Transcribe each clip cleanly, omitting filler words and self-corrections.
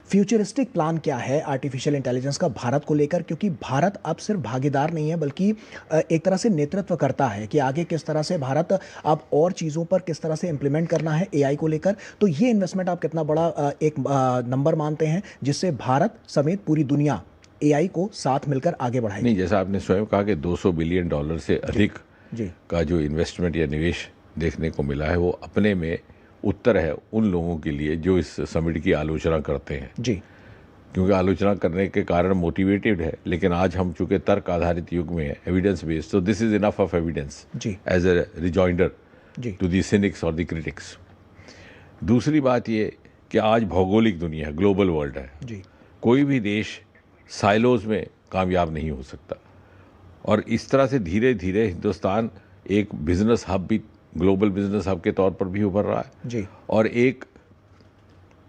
Futuristic plan क्या है artificial intelligence का भारत को लेकर, क्योंकि भारत अब सिर्फ भागीदार नहीं है बल्कि एक तरह से नेतृत्व करता है कि आगे किस तरह से भारत अब और चीज़ों पर किस तरह से इम्प्लीमेंट करना है एआई को लेकर। तो ये इन्वेस्टमेंट आप कितना बड़ा एक नंबर मानते हैं जिससे भारत समेत पूरी दुनिया एआई को साथ मिलकर आगे बढ़ाएगी? नहीं, जैसा आपने स्वयं कहा कि $200 बिलियन से अधिक जी का जो इन्वेस्टमेंट या निवेश देखने को मिला है, वो अपने में उत्तर है उन लोगों के लिए जो इस समिट की आलोचना करते हैं। जी क्योंकि आलोचना करने के कारण मोटिवेटेड है, लेकिन आज हम चूंकि तर्क आधारित युग में है, एविडेंस बेस्ड, तो this is enough of evidence जी एज ए रिजॉइंडर जी टू दी सिनिक्स और दी क्रिटिक्स। दूसरी बात ये कि आज भौगोलिक दुनिया है, ग्लोबल वर्ल्ड है। जी कोई भी देश साइलोज में कामयाब नहीं हो सकता, और इस तरह से धीरे धीरे हिंदुस्तान एक बिजनेस हब भी, ग्लोबल बिजनेस हब के तौर पर भी उभर रहा है जी और एक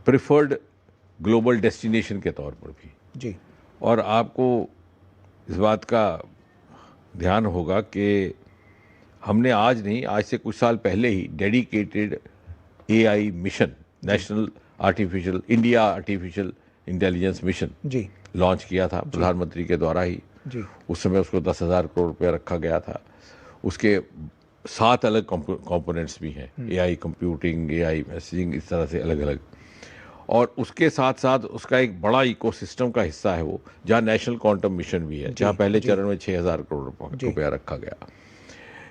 प्रिफर्ड ग्लोबल डेस्टिनेशन के तौर पर भी। जी और आपको इस बात का ध्यान होगा कि हमने आज नहीं, आज से कुछ साल पहले ही dedicated AI mission, national artificial intelligence mission जी लॉन्च किया था प्रधानमंत्री के द्वारा ही। जी उस समय उसको 10,000 करोड़ रुपया रखा गया था। उसके 7 अलग कंपोनेंट्स भी हैं, एआई कंप्यूटिंग, एआई मैसेजिंग, इस तरह से अलग अलग। और उसके साथ साथ उसका एक बड़ा इकोसिस्टम का हिस्सा है वो, जहाँ नेशनल क्वांटम मिशन भी है, जहाँ पहले चरण में 6,000 करोड़ रुपया रखा गया।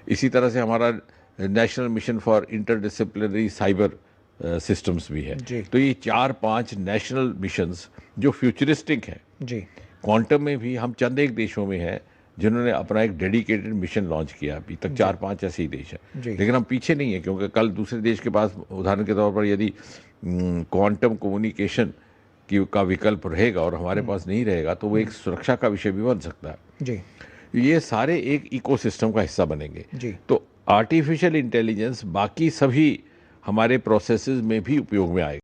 इसी तरह से हमारा national mission for interdisciplinary cyber systems भी है। तो ये 4-5 नेशनल मिशंस जो फ्यूचरिस्टिक हैं। जी क्वांटम में भी हम चंद एक देशों में हैं जिन्होंने अपना एक डेडिकेटेड मिशन लॉन्च किया। अभी तक 4-5 ऐसे ही देश हैं, लेकिन हम पीछे नहीं है, क्योंकि कल दूसरे देश के पास, उदाहरण के तौर पर, यदि क्वांटम कम्युनिकेशन का विकल्प रहेगा और हमारे पास नहीं रहेगा, तो वो एक सुरक्षा का विषय भी बन सकता है। जी ये सारे एक इकोसिस्टम का हिस्सा बनेंगे। जी तो आर्टिफिशियल इंटेलिजेंस बाकी सभी हमारे प्रोसेसेस में भी उपयोग में आएगा।